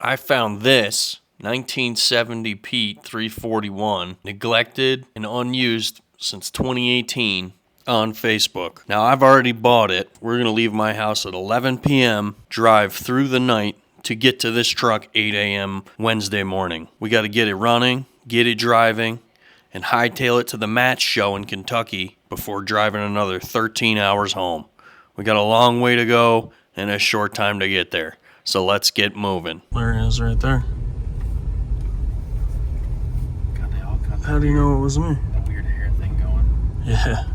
I found this 1970 Pete 341 neglected and unused since 2018 on Facebook. Now I've already bought it. We're going to leave my house at 11 p.m., drive through the night to get to this truck 8 a.m. Wednesday morning. We got to get it running, get it driving, and hightail it to the MATS show in Kentucky before driving another 13 hours home. We got a long way to go and a short time to get there. So let's get moving. There it is right there. God, they all got How do you know it was me? the weird hair thing going. Yeah.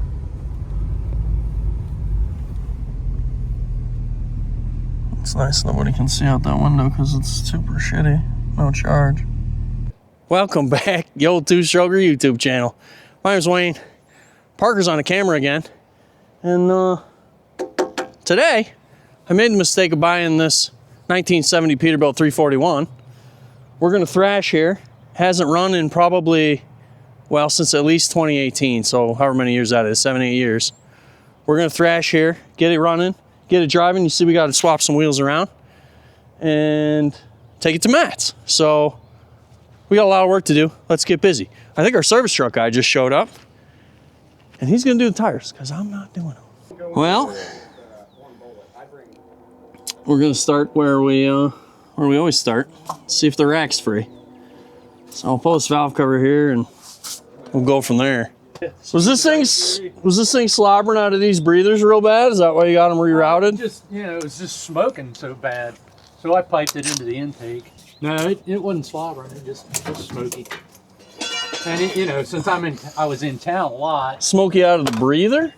It's nice nobody can see out that window because it's super shitty. No charge. Welcome back, the old two-stroker YouTube channel. My name's Wayne. Parker's on the camera again. And today, I made the mistake of buying this 1970 Peterbilt 341. We're gonna thrash here. Hasn't run in probably, well, since at least 2018. So however many years that is, 7, 8 years. We're gonna thrash here, get it running, get it driving. You see we gotta swap some wheels around and take it to MATS. So we got a lot of work to do. Let's get busy. I think our service truck guy just showed up and he's gonna do the tires because I'm not doing them. Well, we're gonna start where we always start. See if the rack's free. So I'll pull this valve cover here and we'll go from there. Was this thing slobbering out of these breathers real bad? Is that why you got them rerouted? It was just smoking so bad. So I piped it into the intake. No, it wasn't slobbering. It just smoky. And it, since I was in town a lot. Smoky out of the breather?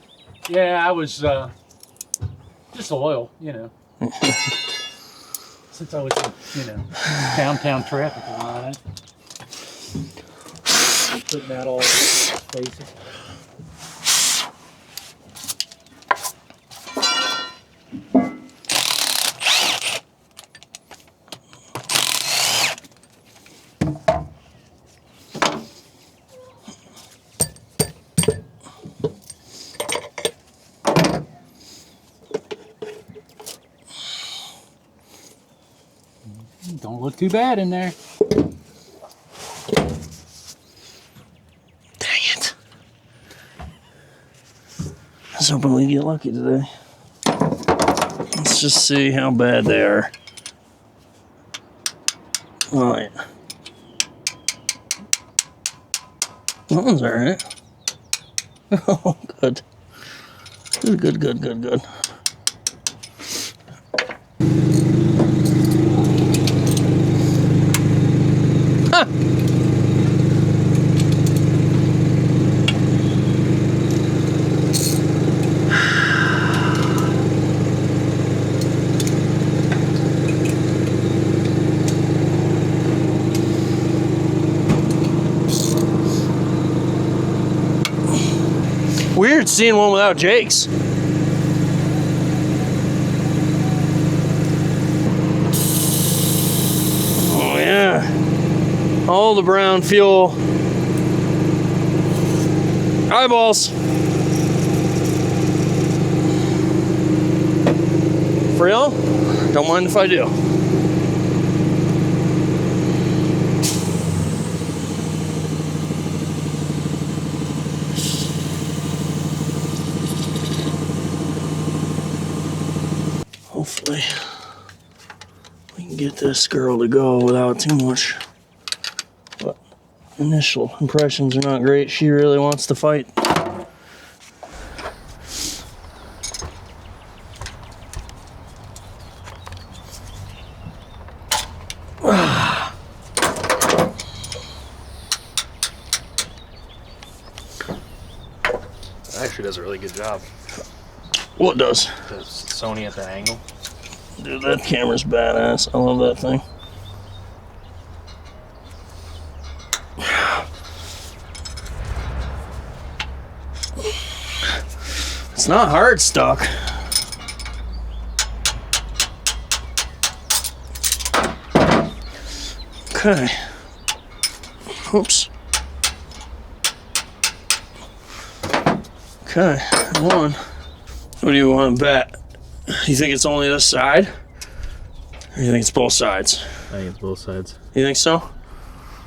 Yeah, I was just oil, Since I was in, downtown traffic a lot. Putting out all spaces. Don't look too bad in there. Dang it. I was hoping we'd get lucky today. Let's just see how bad they are. Oh, yeah. That one's all right. Oh, good. Good. Weird seeing one without Jake's. Oh yeah. All the brown fuel. Eyeballs. For real? Don't mind if I do. Hopefully we can get this girl to go without too much. But initial impressions are not great. She really wants to fight. Actually does a really good job. What does? Does Sony at that angle. Dude, that camera's badass. I love that thing. It's not hard stuck. Okay. Oops. Okay, one. What do you want to bet? You think it's only this side? Or you think it's both sides? I think it's both sides. You think so?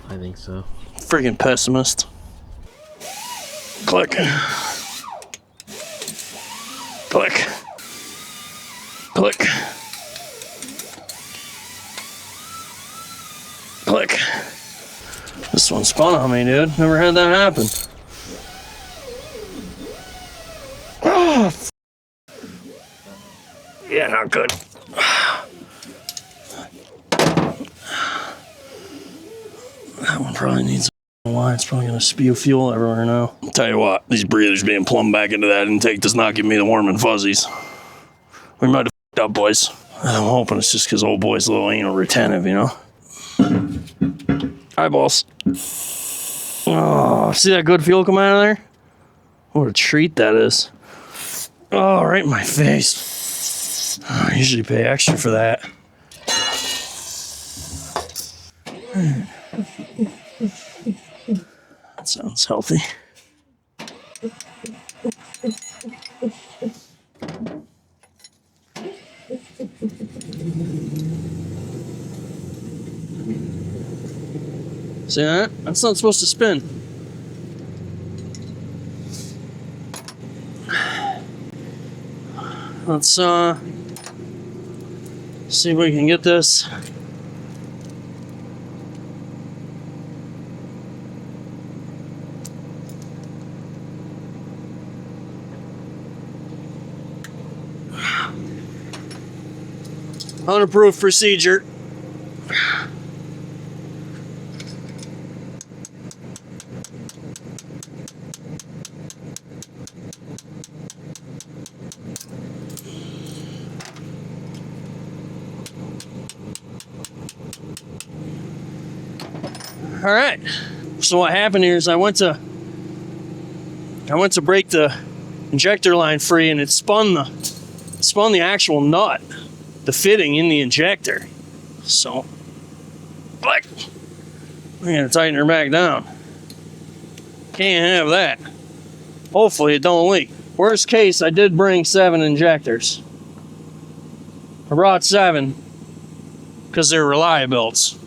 I think so. Friggin' pessimist. Click. Click. Click. Click. This one spun on me, dude. Never had that happen. Oh, yeah, not good. That one probably needs a why. It's probably gonna spew fuel everywhere now. I'll tell you what, these breathers being plumbed back into that intake does not give me the warm and fuzzies. We might have f***ed up, boys. I'm hoping it's just because old boy's a little anal retentive, you know? Eyeballs. Oh, see that good fuel come out of there? What a treat that is. Oh, right in my face. Oh, I usually pay extra for that. That sounds healthy. See that? That's not supposed to spin. Let's see if we can get this. Unapproved procedure. All right. So what happened here is I went to break the injector line free, and it spun the actual nut, the fitting in the injector. So, like, we're gonna tighten her back down. Can't have that. Hopefully it don't leak. Worst case, I did bring 7 injectors. I brought 7 because they're Reliabilts.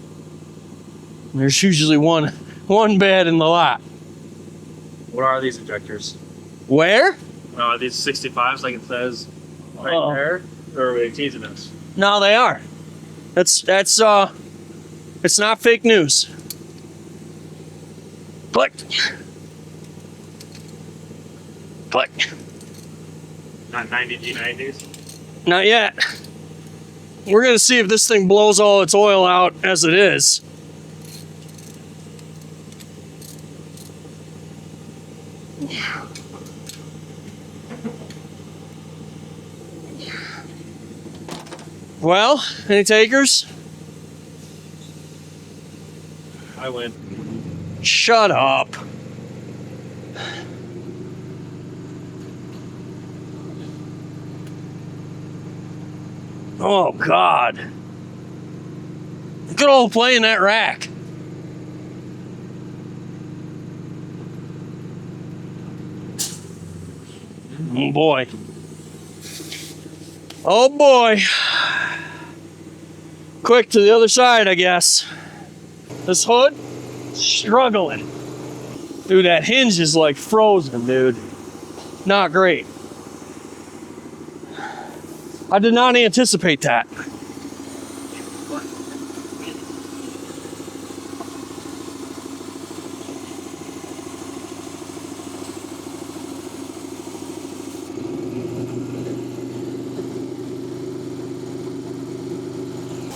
There's usually one bed in the lot. What are these injectors? Where? Are these 65s like it says right there? Or are we teasing us? No, they are. That's it's not fake news. Click. Click. Not 90 G90s? Not yet. We're gonna see if this thing blows all its oil out as it is. Well, any takers? I win. Shut up. Oh, God. Good old play in that rack. Oh, boy. Oh, boy. Quick to the other side, I guess. This hood, struggling. Dude, that hinge is like frozen, dude. Not great. I did not anticipate that.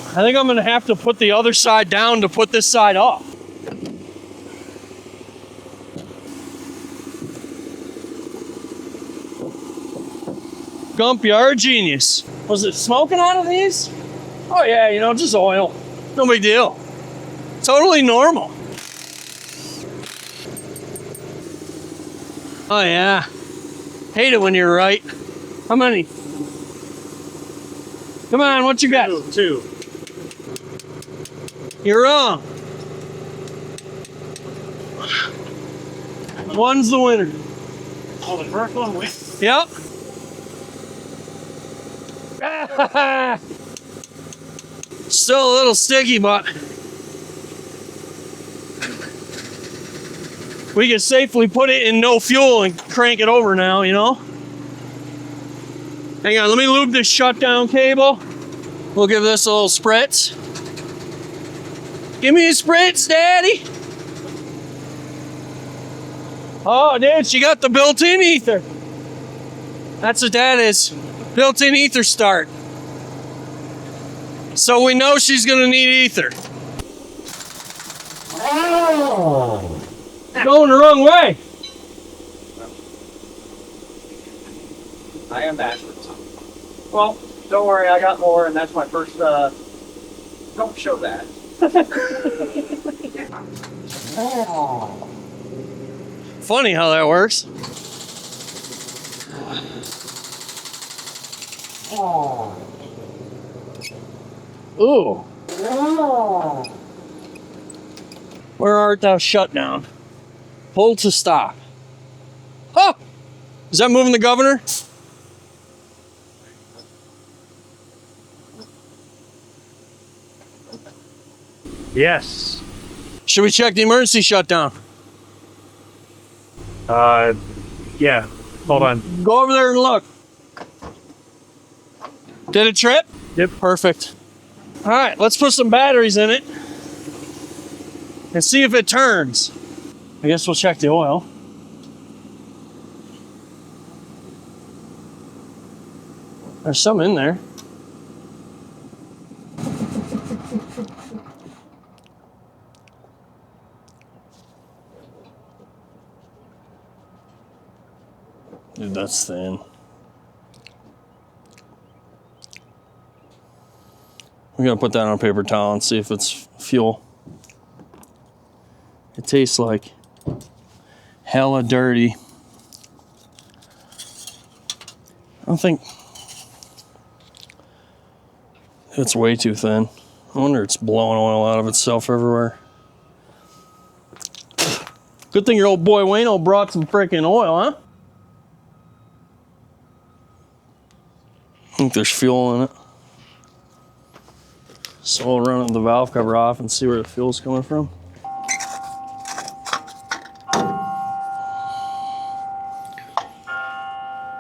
I think I'm gonna have to put the other side down to put this side up. Gump, you are a genius. Was it smoking out of these? Oh yeah, you know, just oil. No big deal. Totally normal. Oh yeah. Hate it when you're right. How many? Come on, what you got? 2. You're wrong. One's the winner. Oh, the first one wins. Yep. Still a little sticky, but we can safely put it in no fuel and crank it over now, you know? Hang on, let me lube this shutdown cable. We'll give this a little spritz. Give me a spritz, Daddy. Oh, dude, she got the built-in ether. That's what that is. Built-in ether start. So we know she's gonna need ether. Oh. Going the wrong way. I am backwards. Well, don't worry, I got more, and that's my first, don't show that. Funny how that works. Ooh. Where art thou, shut down? Pull to stop. Oh! Is that moving the governor? Yes. Should we check the emergency shutdown? Yeah. Hold on. Go over there and look. Did it trip? Yep. Perfect. All right, let's put some batteries in it and see if it turns. I guess we'll check the oil. There's some in there. Dude, that's thin. We're gonna put that on a paper towel and see if it's fuel. It tastes like hella dirty. I don't think it's way too thin. I wonder it's blowing oil out of itself everywhere. Good thing your old boy Wayno brought some freaking oil, huh? I think there's fuel in it. So we'll run the valve cover off and see where the fuel's coming from.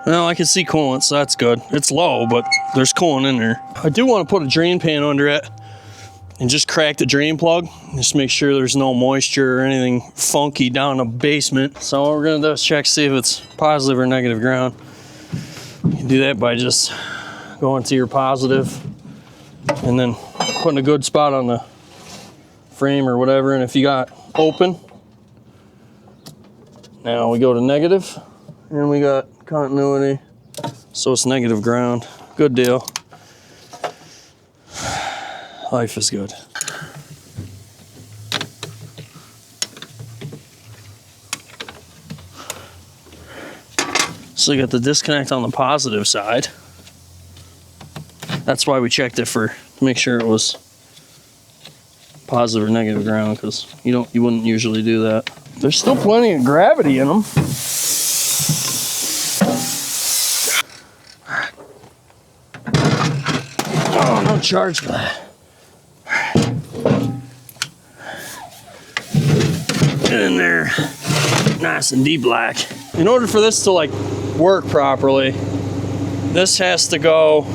Well, I can see coolant, so that's good. It's low, but there's coolant in there. I do want to put a drain pan under it and just crack the drain plug. Just make sure there's no moisture or anything funky down the basement. So what we're gonna do is check, see if it's positive or negative ground. You can do that by just going to your positive and then putting a good spot on the frame or whatever. And if you got open, now we go to negative and we got continuity. So it's negative ground. Good deal. Life is good. So you got the disconnect on the positive side. That's why we checked it to make sure it was positive or negative ground, because you wouldn't usually do that. There's still plenty of gravity in them. Oh, no charge for that. Get in there, nice and deep black. In order for this to like work properly, this has to go.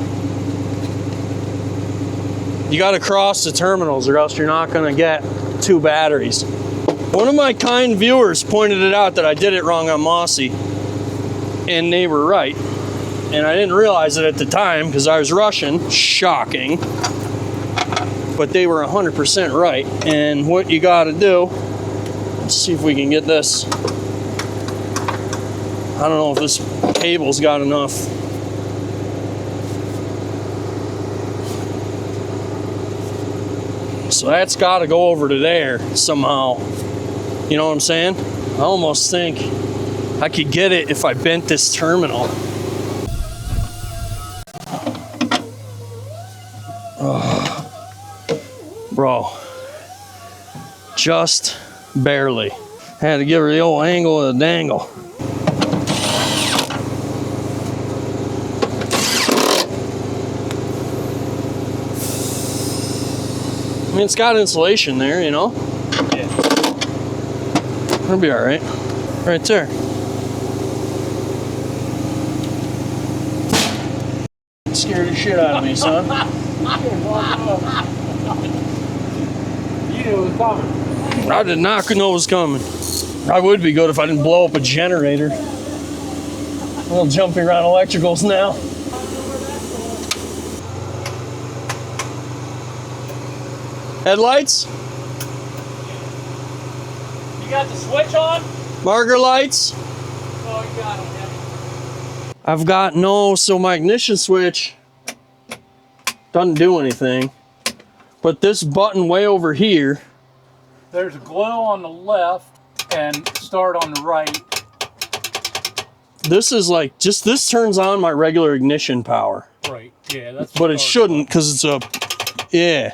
You got to cross the terminals, or else you're not going to get two batteries. One of my kind viewers pointed it out that I did it wrong on Mossy, and they were right. And I didn't realize it at the time because I was rushing. Shocking. But they were 100% right. And what you got to do, let's see if we can get this. I don't know if this cable's got enough. So that's got to go over to there somehow. You know what I'm saying? I almost think I could get it if I bent this terminal. Oh. Bro, just barely. Had to give her the old angle of the dangle. I mean, it's got insulation there, you know? Yeah. It'll be all right. Right there. Scared the shit out of me, son. You knew it was coming. I did not know it was coming. I would be good if I didn't blow up a generator. A little jumping around electricals now. Headlights? You got the switch on? Marker lights? Oh, you got them, yeah. I've got no, so my ignition switch doesn't do anything. But this button way over here, There's a glow on the left and start on the right. this is like, just this turns on my regular ignition power. Right, yeah, that's. But it shouldn't, because it's a, yeah.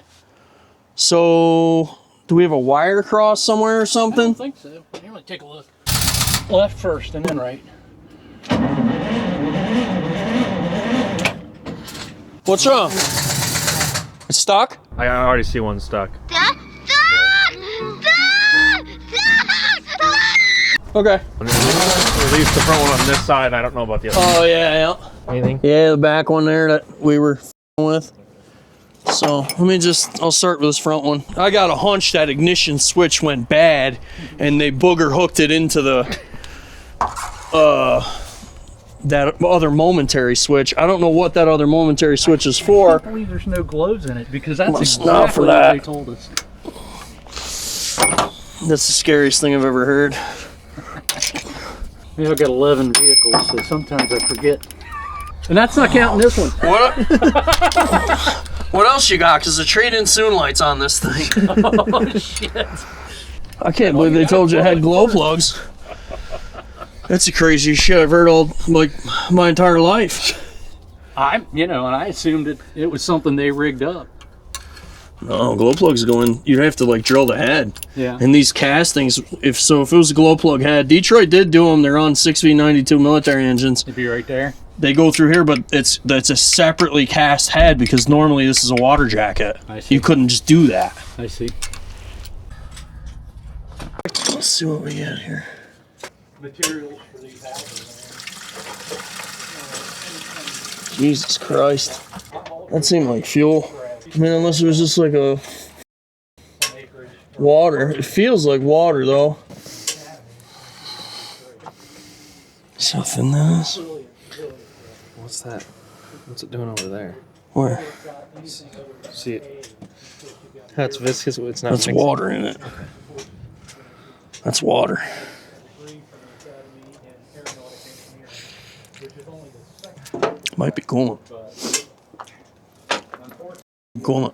So, do we have a wire cross somewhere or I something? don't think so. Here, let me take a look. Left first and then right. What's wrong? It's stuck? I already see one stuck. Okay. At least the front one on this side. I don't know about the other. Oh, yeah. Anything? Yeah, the back one there that we were with. So, let me just, I'll start with this front one. I got a hunch that ignition switch went bad and they booger hooked it into the, that other momentary switch. I don't know what that other momentary switch is I for. can't believe there's no glows in it because that's Must exactly not for what that. they told us. That's the scariest thing I've ever heard. Yeah, I've got 11 vehicles, so sometimes I forget. And that's not counting this one. What? What else you got? Because the trade-in soon light's on this thing. Oh, shit. I can't believe they told you it had glow plugs. That's the craziest shit I've heard all, like, my entire life. And I assumed it was something they rigged up. No, glow plugs go in, you'd have to, like, drill the head. Yeah. And these castings, if it was a glow plug head, Detroit did do them, they're on 6V92 military engines. It'd be right there. They go through here, but that's a separately cast head because normally this is a water jacket. I see. You couldn't just do that. I see. Let's see what we got here. Materials for these houses. Jesus Christ. That seemed like fuel. I mean, unless it was just like a water. It feels like water though. See how thin that is? What's that? What's it doing over there? Where? See it? That's viscous. It's not. That's mixing. water in it. That's water. Might be coolant. Coolant.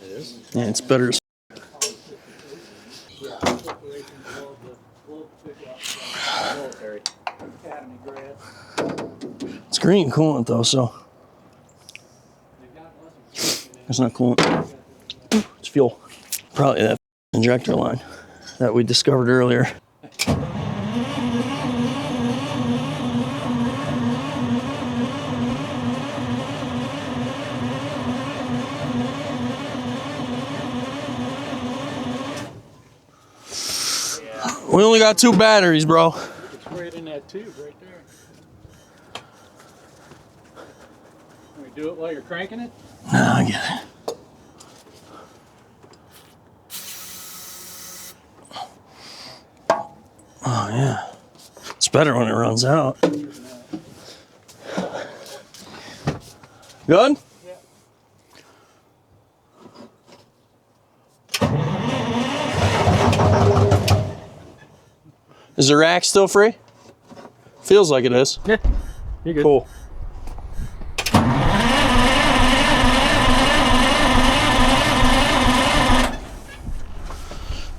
It is. Yeah, it's better as it's green coolant though, so it's not coolant. It's fuel. Probably that injector line that we discovered earlier. We only got 2 batteries, bro. It's right in that tube right there. Can we do it while you're cranking it? Nah, I get it. Oh, yeah. It's better when it runs out. Good? Yeah. Is the rack still free? Feels like it is. Yeah. You're good. Cool.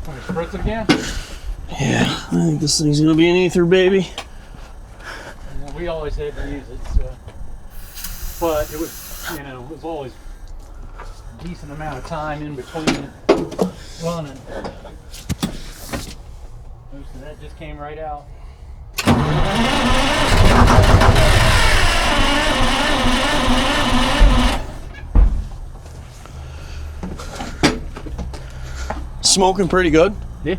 Want to spritz it again? Yeah, I think this thing's gonna be an ether, baby. Yeah, we always had to use it, so. But it was, it was always a decent amount of time in between running. Most of that just came right out. Smoking pretty good. Yeah.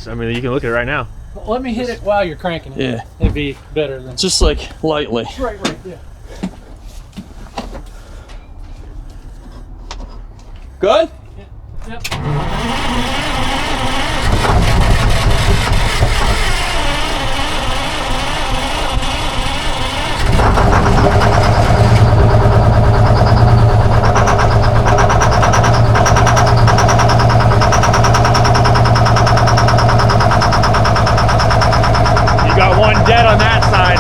I mean, you can look at it right now. Let me hit it while you're cranking it. Yeah. It'd be better than. Just like lightly. Right, yeah. Good? Yep. You got one dead on that side.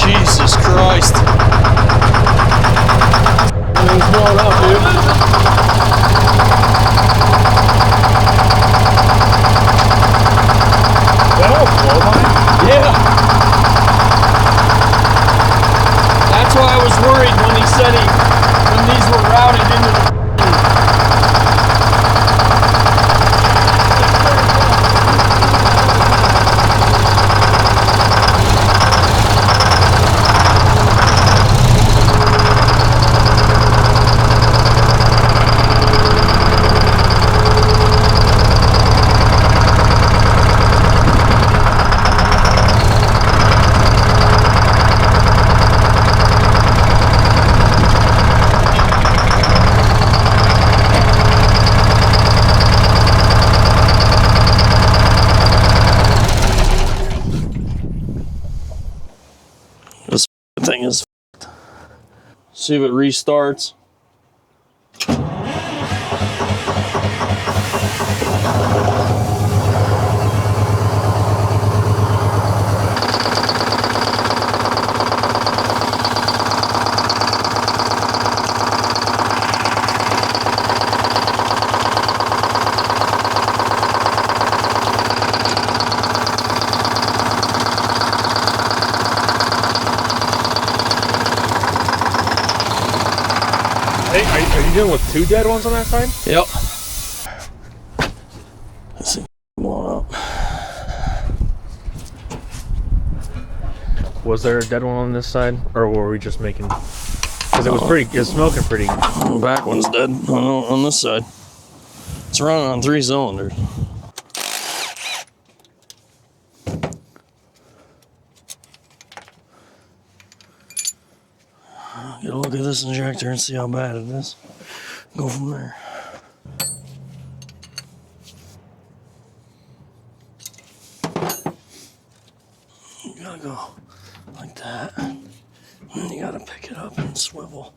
Jesus Christ. Everything's blown up, dude. Yeah. That's why I was worried when he said when these were routed into the thing is f***ed. See if it restarts. Hey, are you dealing with two dead ones on that side? Yep. This thing blown up. Was there a dead one on this side, or were we just making? Because it was smoking pretty. The back one's dead on this side. It's running on 3 cylinders. Get a look at this injector and see how bad it is. Go from there. You gotta go like that. And then you gotta pick it up and swivel.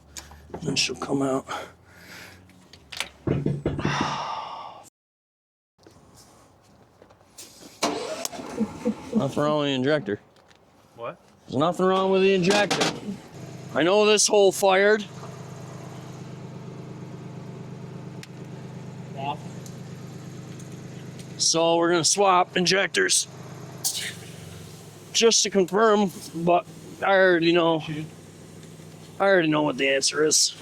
And then she'll come out. Nothing wrong with the injector. What? There's nothing wrong with the injector. I know this hole fired. So we're gonna swap injectors just to confirm, but I already know what the answer is.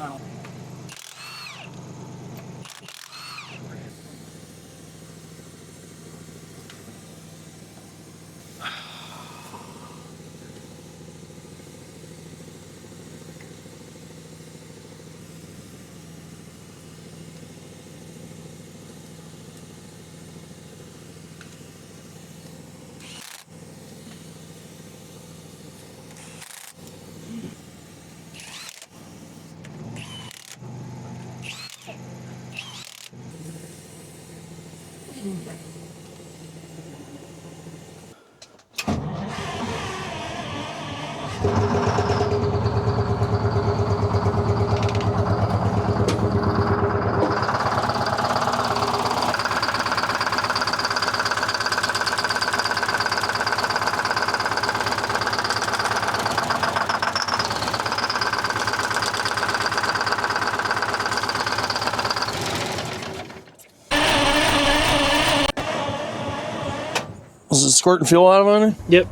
Is it squirting fuel out of on it? Yep.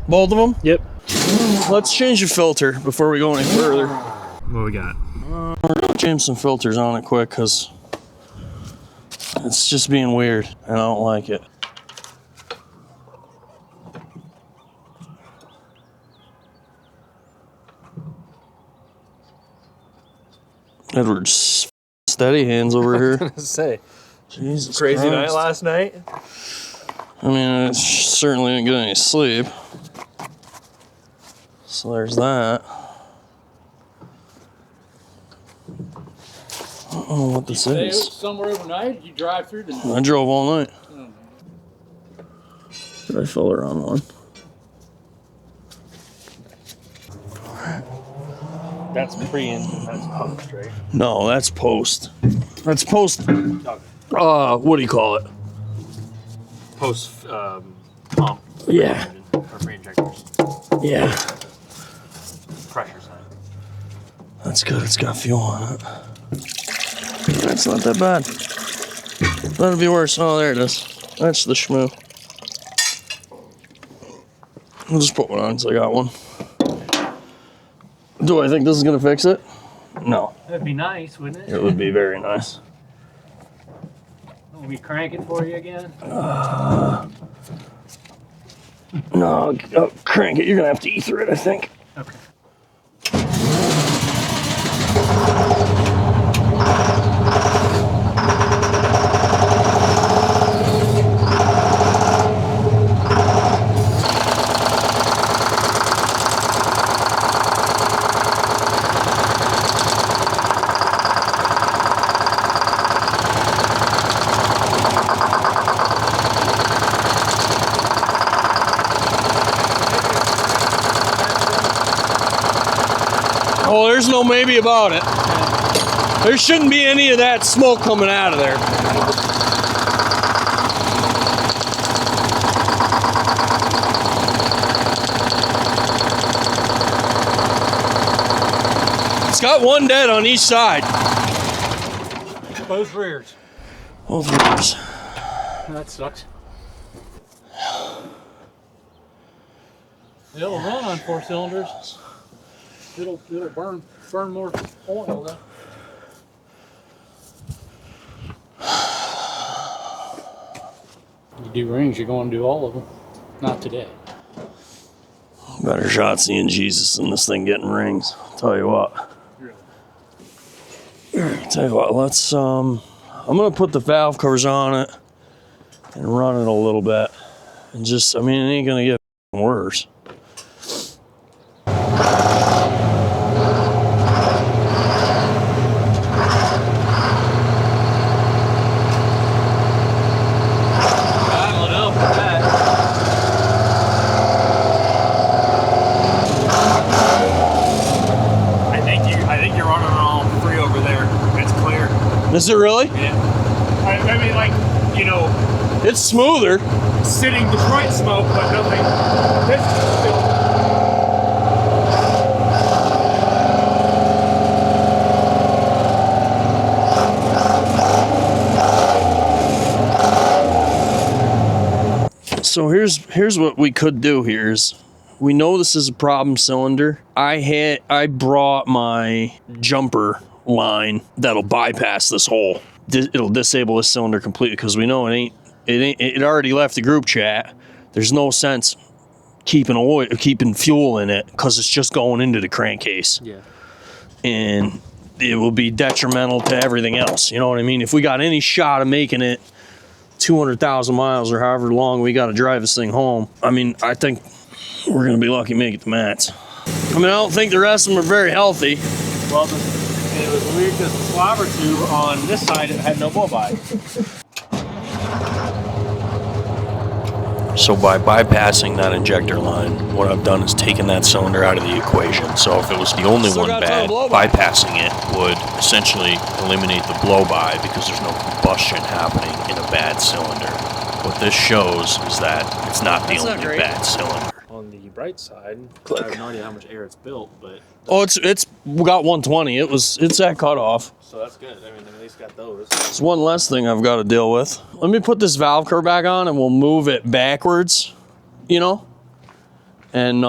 Both of them? Yep. Let's change the filter before we go any further. What we got? We're gonna change some filters on it quick, because It's just being weird, and I don't like it. Edward's steady hands over here. I was gonna say, Jesus crazy Christ. night last night. I mean, I certainly didn't get any sleep. So there's that. I don't know what this is. Somewhere overnight? Did you drive through the night? I drove all night. Did I fill her on one? That's pre-engine. That's post, right? No, that's post. That's post. What do you call it? Post pump. Yeah. Engine, or free injectors. Yeah. Pressure side. That's good. It's got fuel on it. That's not that bad. That'd be worse. Oh, there it is. That's the shmoo. I'll just put one on so I got one. Do I think this is gonna fix it? No. That'd be nice, wouldn't it? It would be very nice. Will we crank it for you again? No, I'll crank it. You're gonna have to ether it, I think. Okay. Oh, there's no maybe about it. There shouldn't be any of that smoke coming out of there. It's got one dead on each side. Both rears. Both rears. That sucks. It'll run on 4 cylinders. It'll burn more oil though. You do rings, you're going to do all of them. Not today. Better shot seeing Jesus than this thing getting rings. I'll tell you what. Tell you what, let's I'm gonna put the valve covers on it and run it a little bit. And just, I mean, it ain't gonna get worse. Is it really? Yeah. I mean, like, you know, it's smoother. Sitting Detroit smoke, but nothing. This is still. So here's what we could do here is, we know this is a problem cylinder. I brought my jumper line that'll bypass this hole. It'll disable this cylinder completely, because we know it already left the group chat. There's no sense keeping fuel in it, because it's just going into the crankcase. Yeah. And it will be detrimental to everything else. You know what I mean? If we got any shot of making it 200,000 miles or however long we got to drive this thing home, I mean, I think we're gonna be lucky to make it to MATS. I mean, I don't think the rest of them are very healthy. Well, it was weird because the slobber tube on this side it had no blow-by. So by bypassing that injector line, what I've done is taken that cylinder out of the equation. So if it was the only one bad, bypassing it would essentially eliminate the blow-by, because there's no combustion happening in a bad cylinder. What this shows is that it's not the only bad cylinder. On the bright side, Click. I have no idea how much air it's built, but Oh, it's got 120. It's at cutoff. so that's good. I mean, at least got those. It's one less thing I've got to deal with. Let me put this valve cover back on and we'll move it backwards, you know, and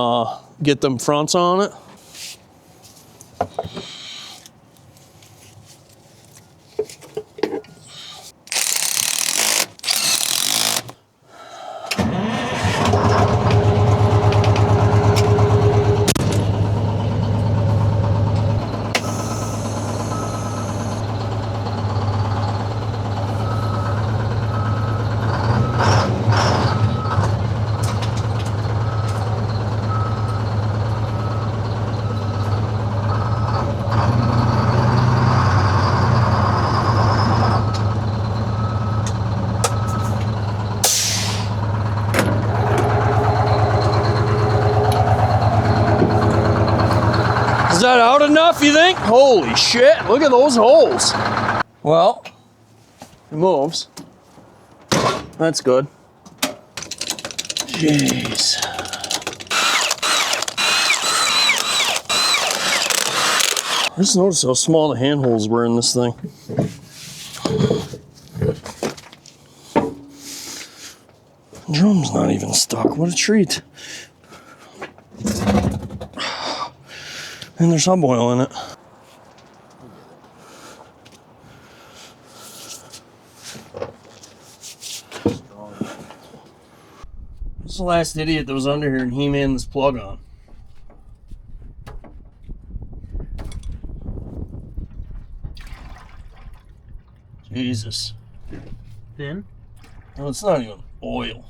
get them fronts on it. enough, you think? Holy shit, look at those holes. Well, it moves. That's good. Jeez. I just noticed how small the handholds were in this thing. Drum's not even stuck. What a treat. And there's hub oil in it. This is the last idiot that was under here and he man this plug on. Jesus. Thin? No, it's not even oil.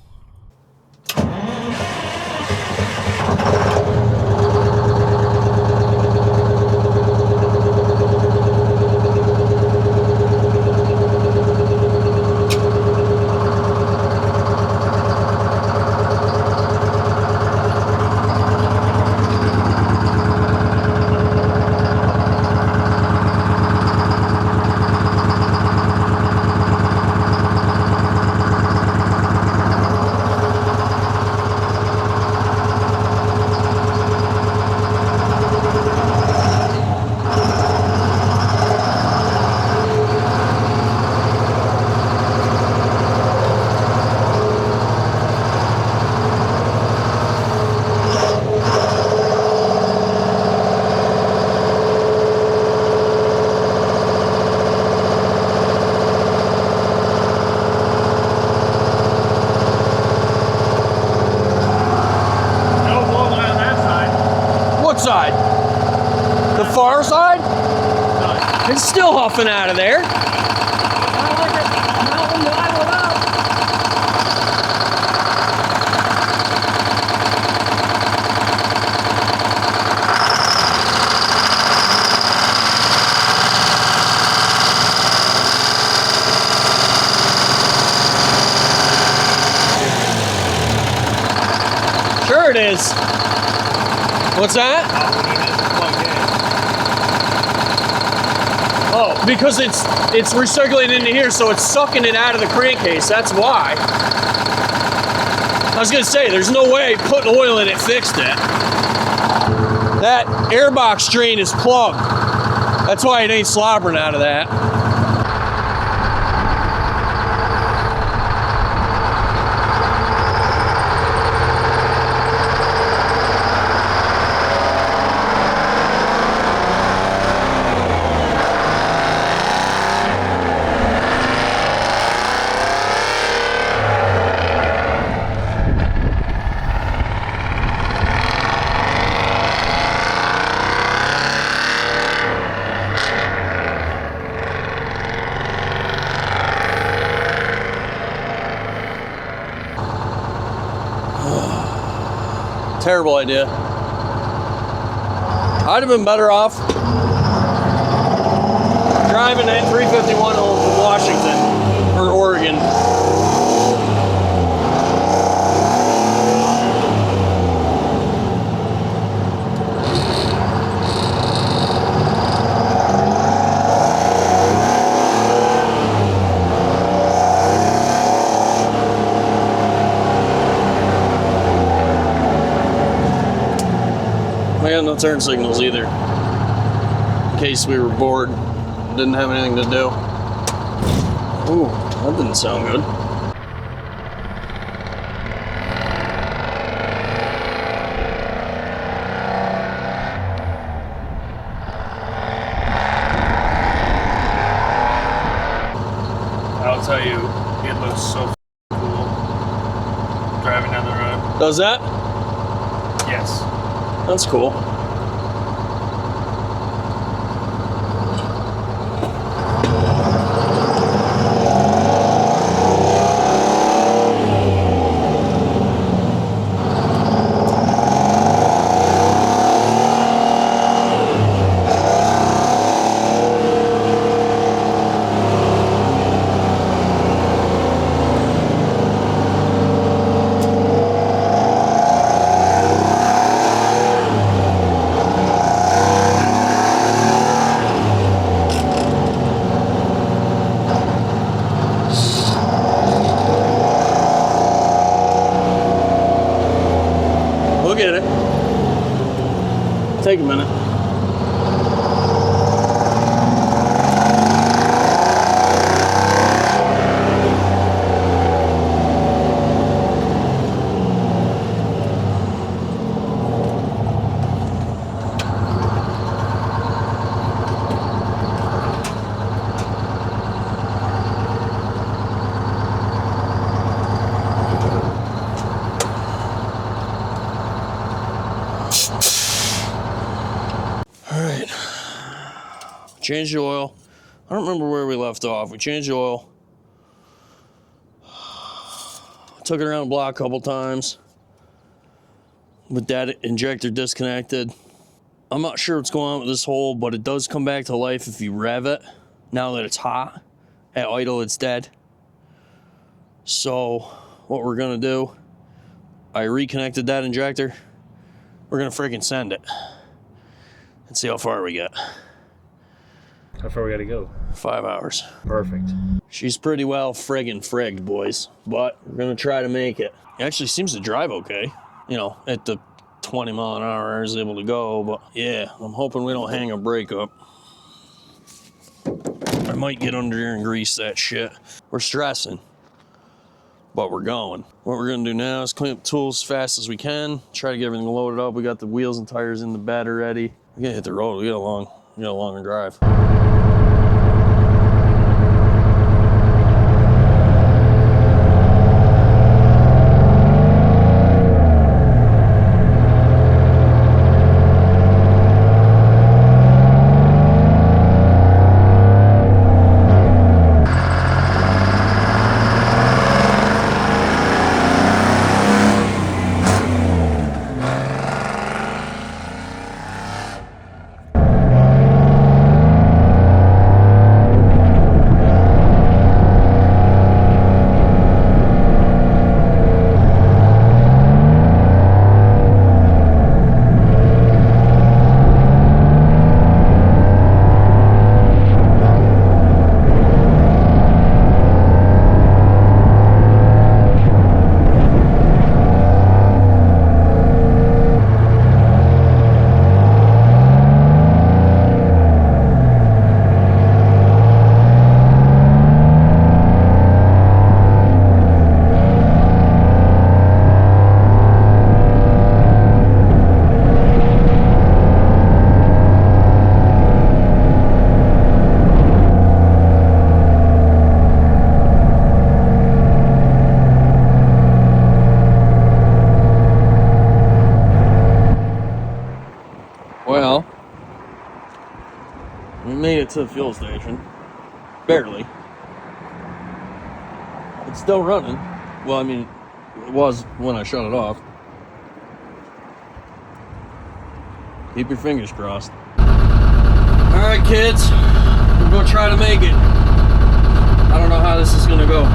Side? The far side? It's still huffing out of there. Sure it is. What's that? Oh, because it's recirculating into here, so it's sucking it out of the crankcase. That's why. I was gonna say, there's no way putting oil in it fixed it. That airbox drain is plugged. That's why it ain't slobbering out of that. Terrible idea. I'd have been better off driving that 351 home from Washington or Oregon. We had no turn signals either, in case we were bored, didn't have anything to do. Ooh, that didn't sound good. I'll tell you, it looks so cool driving down the road. Does that? Yes. That's cool. take a minute. Changed the oil. I don't remember where we left off. We changed the oil. Took it around the block a couple times with that injector disconnected. I'm not sure what's going on with this hole, but it does come back to life if you rev it. Now that it's hot, at idle it's dead. So what we're gonna do, I reconnected that injector. We're gonna freaking send it and see how far we get. How far we gotta go? 5 hours. Perfect. She's pretty well friggin' frigged, boys, but we're gonna try to make it. It actually seems to drive okay. You know, at the 20 mile an hour I was able to go, but yeah, I'm hoping we don't hang a brake up. I might get under there and grease that shit. We're stressing, but we're going. What we're gonna do now is clean up the tools as fast as we can, try to get everything loaded up. We got the wheels and tires in the bed already. We gotta hit the road, we got a longer drive. Well, we made it to the fuel station. Barely. It's still running. Well, I mean, it was when I shut it off. Keep your fingers crossed. Alright, kids. We're gonna try to make it. I don't know how this is gonna go.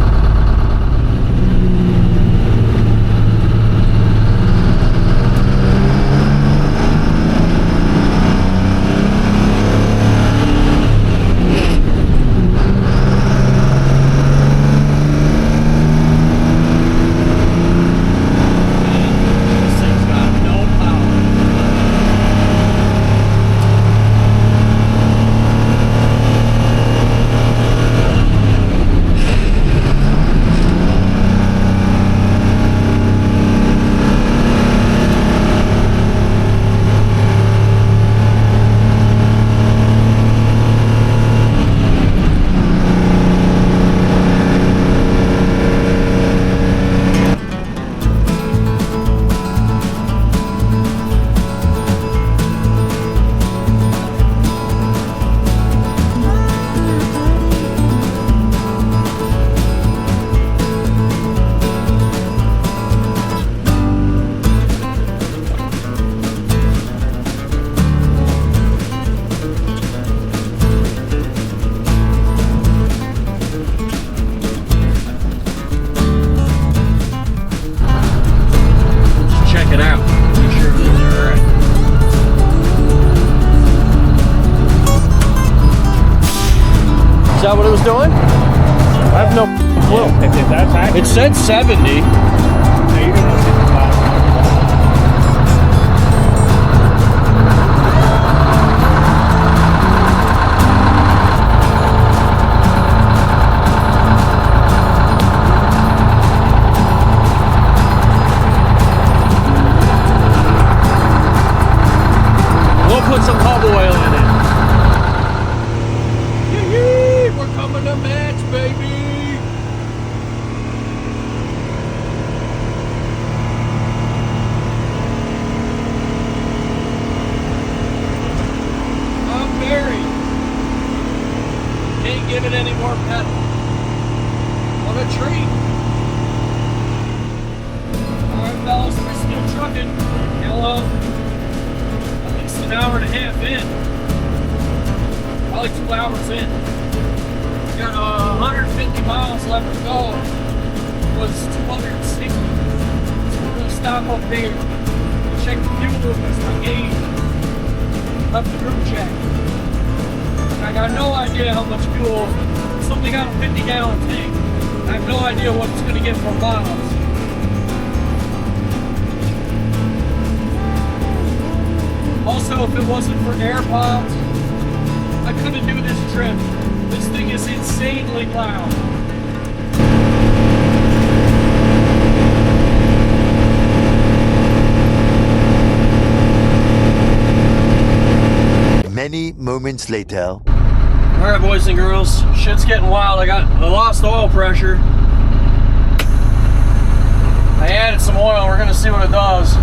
Is that what it was doing? I have no clue. If that's accurate. It said 70. Yeah, you're gonna see the class. treat. Alright fellas, we're still trucking. Hello. At least an hour and a half in. Probably 2 hours in. Got 150 miles left to go. It was 260. So we're gonna stop up here. Check the fuel because my gauge left the room check. I got no idea how much fuel. Something got a 50-gallon tank. I have no idea what it's gonna get for miles. Also, if it wasn't for AirPods, I couldn't do this trip. This thing is insanely loud. Many moments later. Alright, boys and girls, shit's getting wild. I lost oil pressure. I added some oil, we're gonna see what it does.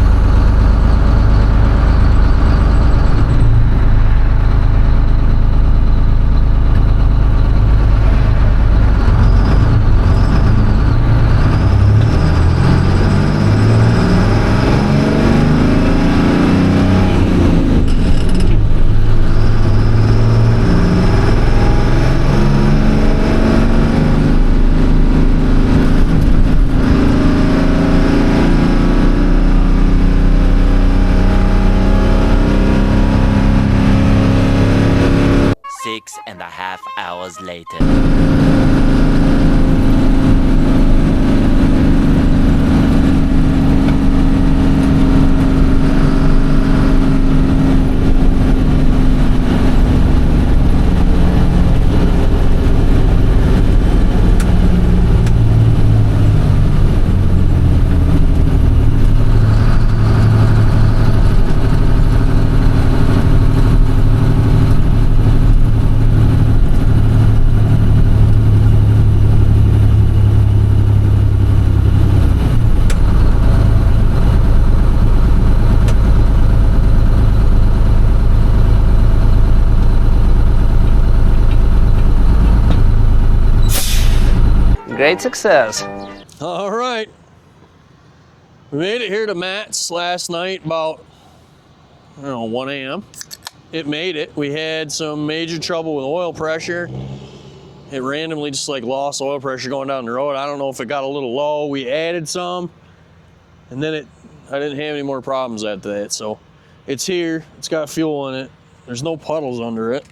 Six and a half hours later. Great success. All right. We made it here to MATS last night about, I don't know, 1 a.m. It made it. We had some major trouble with oil pressure. It randomly just like lost oil pressure going down the road. I don't know if it got a little low. We added some and then I didn't have any more problems after that. So it's here, it's got fuel in it. There's no puddles under it,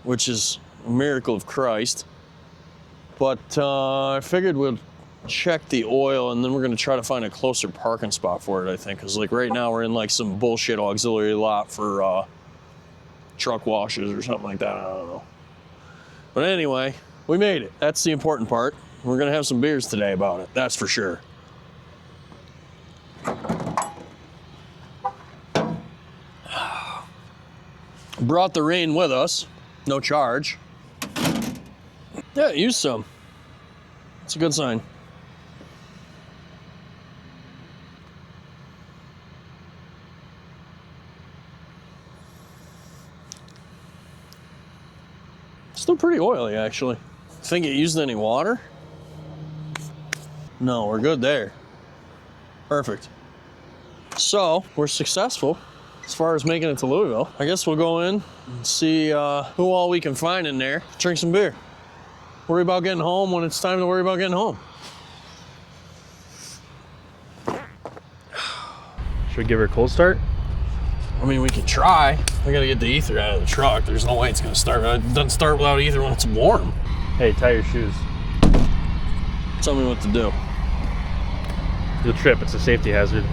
which is a miracle of Christ. But I figured we'd check the oil and then we're gonna try to find a closer parking spot for it, I think. Cause like right now we're in like some bullshit auxiliary lot for truck washes or something like that, I don't know. But anyway, we made it. That's the important part. We're gonna have some beers today about it, that's for sure. Brought the rain with us, no charge. Yeah, use some. It's a good sign. Still pretty oily, actually. Think it used any water? No, we're good there. Perfect. So, we're successful as far as making it to Louisville. I guess we'll go in and see who all we can find in there. Drink some beer. Worry about getting home when it's time to worry about getting home. Should we give her a cold start? I mean, we could try. We gotta get the ether out of the truck. There's no way it's gonna start. It doesn't start without ether when it's warm. Hey, tie your shoes. Tell me what to do. You'll trip, it's a safety hazard.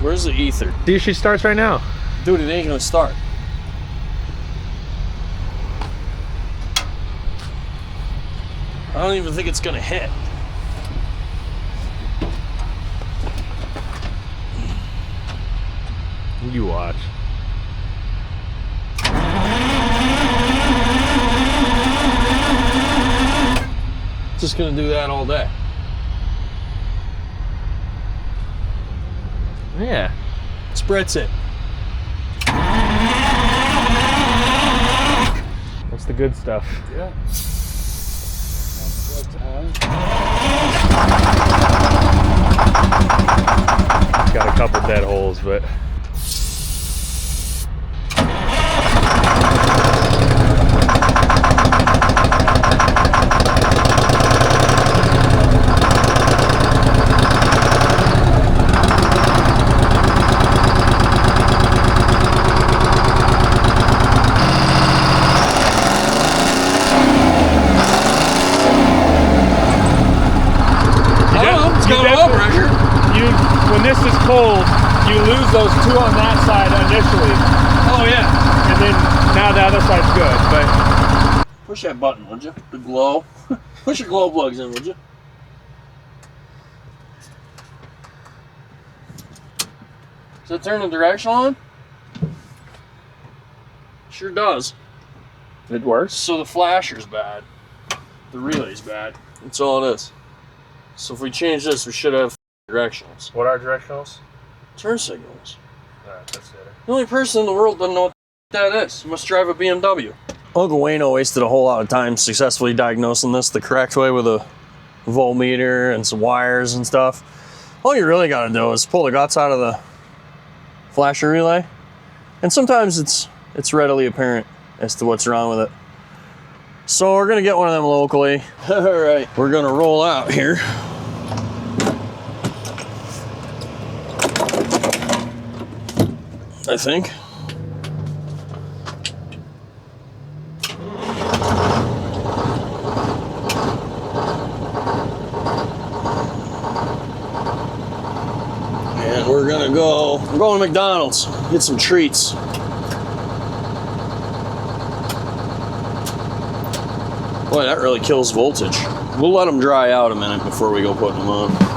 Where's the ether? See if she starts right now. Dude, it ain't gonna start. I don't even think it's gonna hit. You watch. Just gonna do that all day. Yeah. Spritz it. What's the good stuff. Yeah. That's what's Got a couple dead holes, but when this is cold, you lose those two on that side initially. Oh yeah. And then now the other side's good, but push that button, would you? The glow. Push your glow plugs in, would you? Does that turn the directional on? Sure does. it works. So the flasher's bad. The relay's bad. That's all it is. So if we change this, we should have directionals. What are directionals? Turn signals. That's it. The only person in the world doesn't know what that is. You must drive a BMW. Uncle Wayno wasted a whole lot of time successfully diagnosing this the correct way with a voltmeter and some wires and stuff. All you really got to do is pull the guts out of the flasher relay, and sometimes it's readily apparent as to what's wrong with it. So we're gonna get one of them locally. All right, we're gonna roll out here. I think. And we're gonna go, I'm going to McDonald's, get some treats. Boy, that really kills voltage. We'll let them dry out a minute before we go putting them on.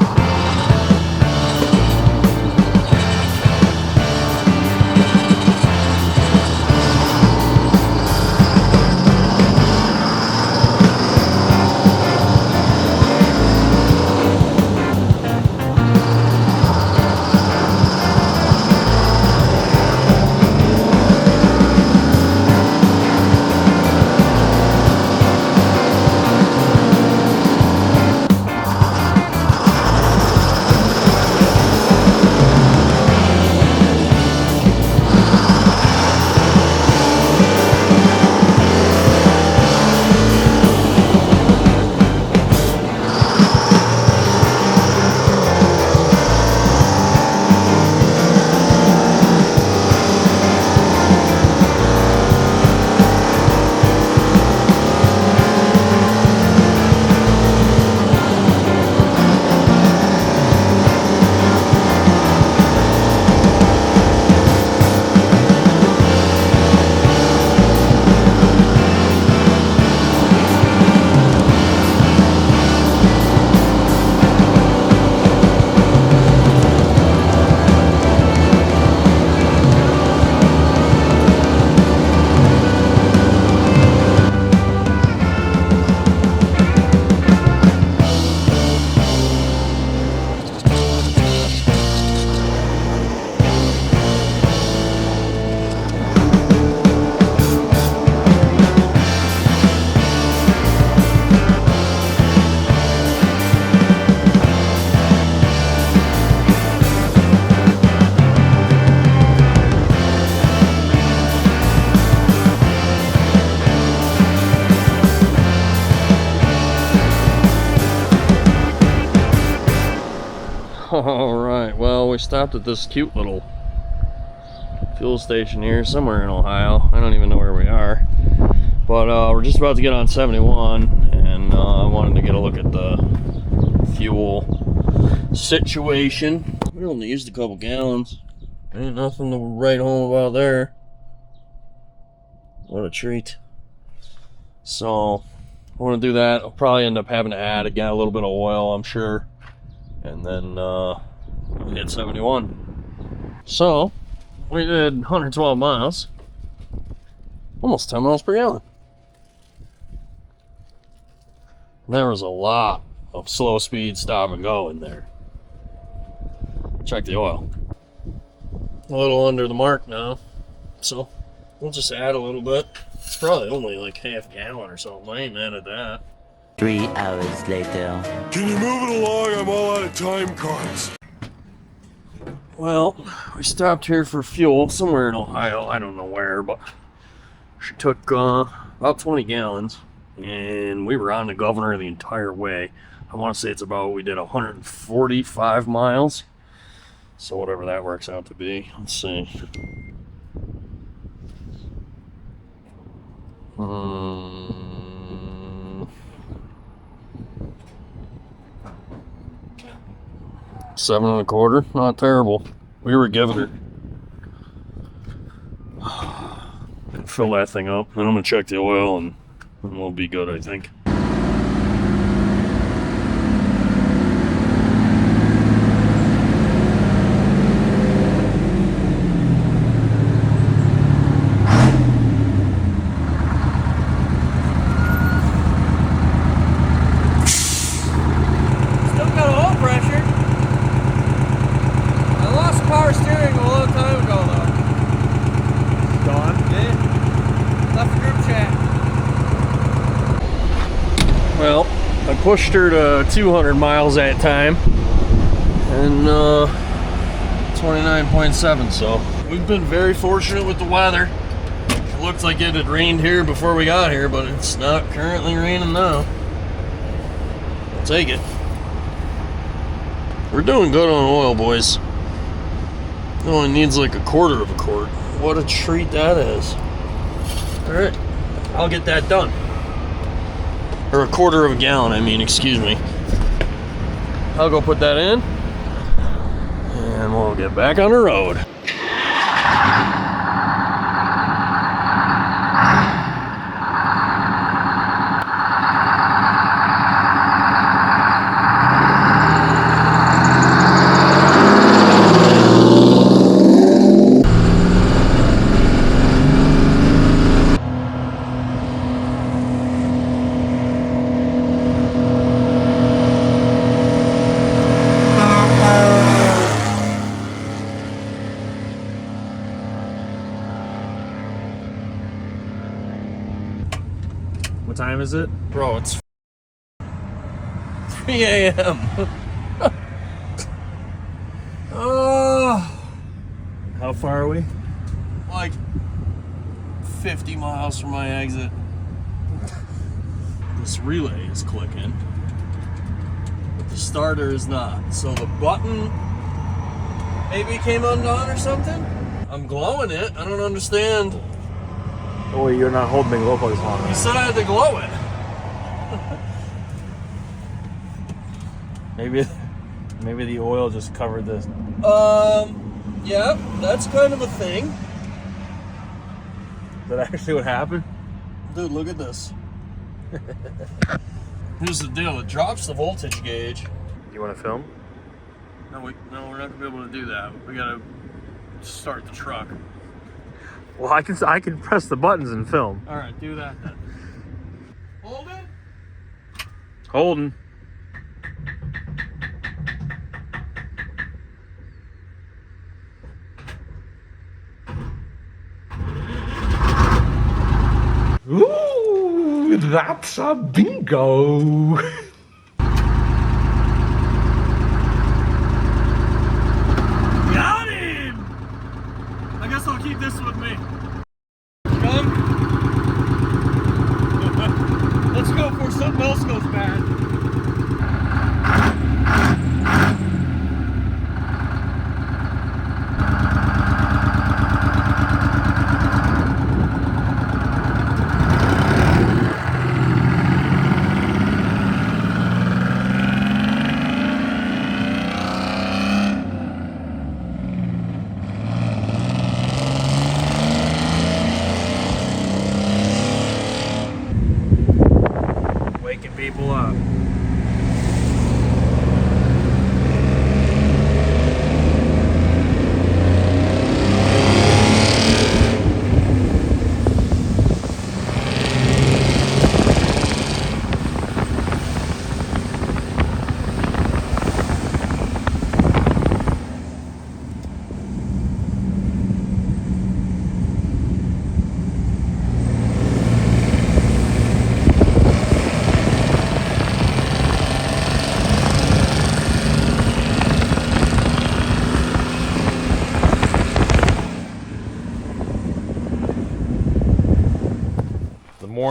All right, well, we stopped at this cute little fuel station here somewhere in Ohio. I don't even know where we are, but we're just about to get on 71, and I wanted to get a look at the fuel situation. We only used a couple gallons. Ain't nothing to write home about there. What a treat. So I want to do that. I'll probably end up having to add again a little bit of oil, I'm sure, and then hit 71. So we did 112 miles, almost 10 miles per gallon. There was a lot of slow speed stop and go in there. Check the oil. A little under the mark now, so we'll just add a little bit. It's probably only like half gallon or something. I ain't mad at that. 3 hours later. Can you move it along? I'm all out of time cards. Well, we stopped here for fuel somewhere in Ohio. I don't know where, but she took about 20 gallons, and we were on the Governor the entire way. I want to say it's about, we did 145 miles. So whatever that works out to be. Let's see. 7 1/4, not terrible. We were giving her. Fill that thing up, and I'm gonna check the oil, and we'll be good, I think. Well, I pushed her to 200 miles that time, and 29.7, so we've been very fortunate with the weather. It looked like it had rained here before we got here, but it's not currently raining now. I'll take it. We're doing good on oil, boys. It only needs like 1/4 of a quart. What a treat that is. Alright, I'll get that done. Or 1/4 of a gallon, I mean, excuse me. I'll go put that in, and we'll get back on the road. What time is it? Bro, it's 3 a.m. Oh, How far are we? like 50 miles from my exit. This relay is clicking, but the starter is not. So the button maybe came undone or something? I'm glowing it. I don't understand. Oh, you're not holding the glow plugs long You enough. said I had to glow it. Maybe the oil just covered this. Yeah, that's kind of a thing. Is that actually what happened? Dude, look at this. Here's the deal, it drops the voltage gauge. You want to film? No, we're not gonna be able to do that. We gotta start the truck. Well, I can press the buttons and film. All right, do that then. Hold it. Holding. Ooh, that's a bingo. Got him! I guess I'll keep this with me. Come. Let's go before something else goes bad. Waking people up.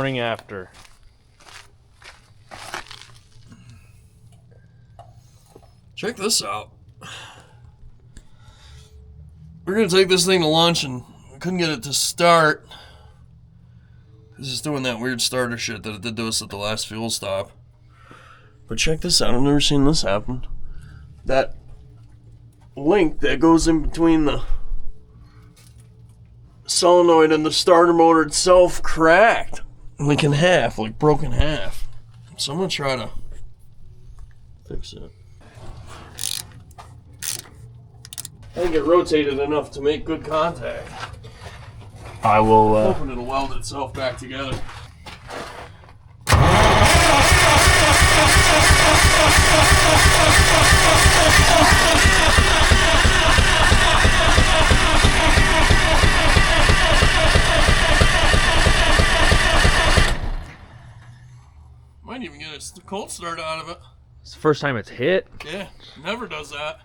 morning after. Check this out. We're gonna take this thing to lunch and we couldn't get it to start. This is doing that weird starter shit that it did to us at the last fuel stop. But check this out, I've never seen this happen. That link that goes in between the solenoid and the starter motor itself cracked. Like in half, like broken half. So I'm gonna try to fix it. I didn't get rotated enough to make good contact. I will. Hoping it'll weld itself back together. Might even get a cold start out of it. It's the first time it's hit. Yeah, never does that.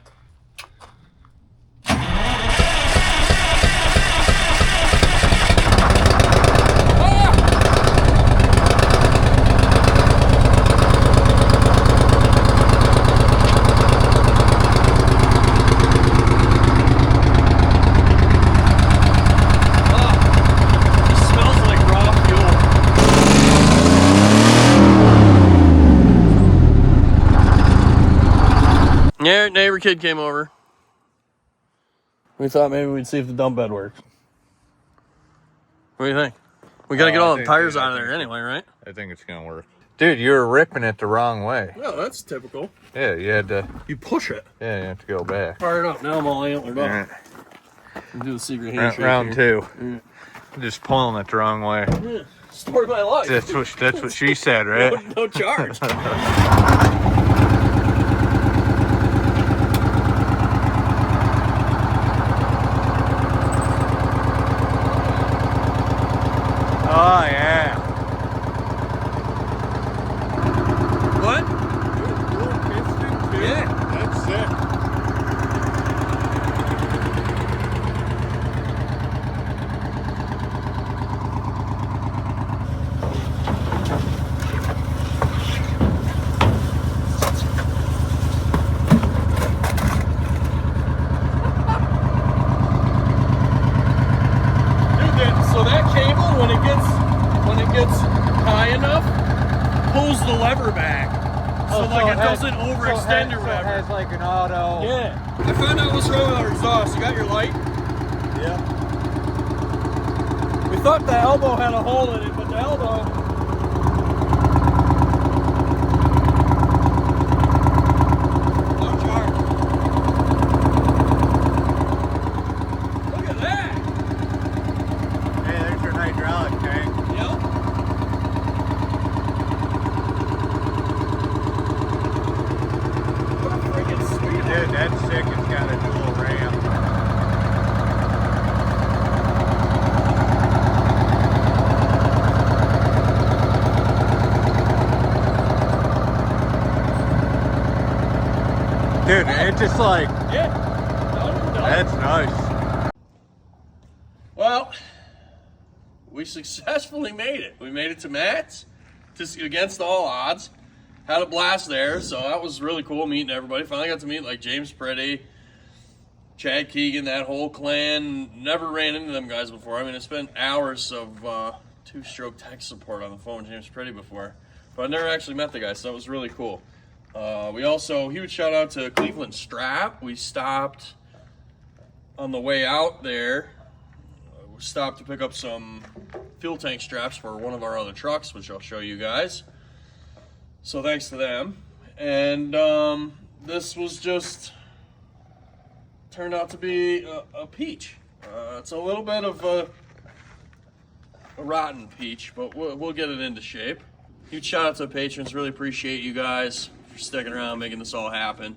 Yeah, neighbor kid came over. We thought maybe we'd see if the dump bed worked. What do you think? We gotta get all the tires out of there anyway, right? I think it's gonna work. Dude, you were ripping it the wrong way. Well, that's typical. Yeah, you had to. You push it. Yeah, you have to go back. Fire it up. Now I'm all antlered up. All right. We'll do the secret handshake Round here. 2. Just pulling it the wrong way. Yeah. Story of my life. That's what she said, right? No charge. Oh, yeah. What? Yeah, that's sick. So that cable, when it gets high enough, pulls the lever back. So like it doesn't overextend or whatever. So it has like an auto. Yeah. I found out what's wrong with our exhaust. You got your light? Yeah. We thought the elbow had a hole in it, but the elbow... No charge. Look at that! Hey, there's your hydraulic tank. Yep. Freaking sweet. Dude, that's sick. It's got a dual ramp. Dude, it's just like, Yeah. that's nice. Well, we successfully made it. We made it to MATS, just against all odds. Had a blast there, so that was really cool meeting everybody. Finally got to meet like James Pretty, Chad Keegan, that whole clan. Never ran into them guys before. I mean, I spent hours of two-stroke tech support on the phone with James Pretty before, but I never actually met the guys, so that was really cool. We also, huge shout out to Cleveland Strap. We stopped on the way out there. We stopped to pick up some fuel tank straps for one of our other trucks, which I'll show you guys. So thanks to them. And this was just turned out to be a peach. It's a little bit of a rotten peach, but we'll get it into shape. Huge shout out to the patrons. Really appreciate you guys for sticking around, making this all happen.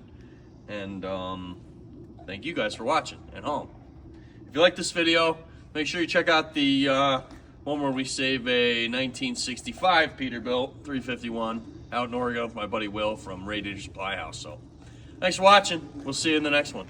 And thank you guys for watching at home. If you like this video, make sure you check out the one where we save a 1965 Peterbilt 351 out in Oregon with my buddy Will from Radiator Supply House. So thanks for watching. We'll see you in the next one.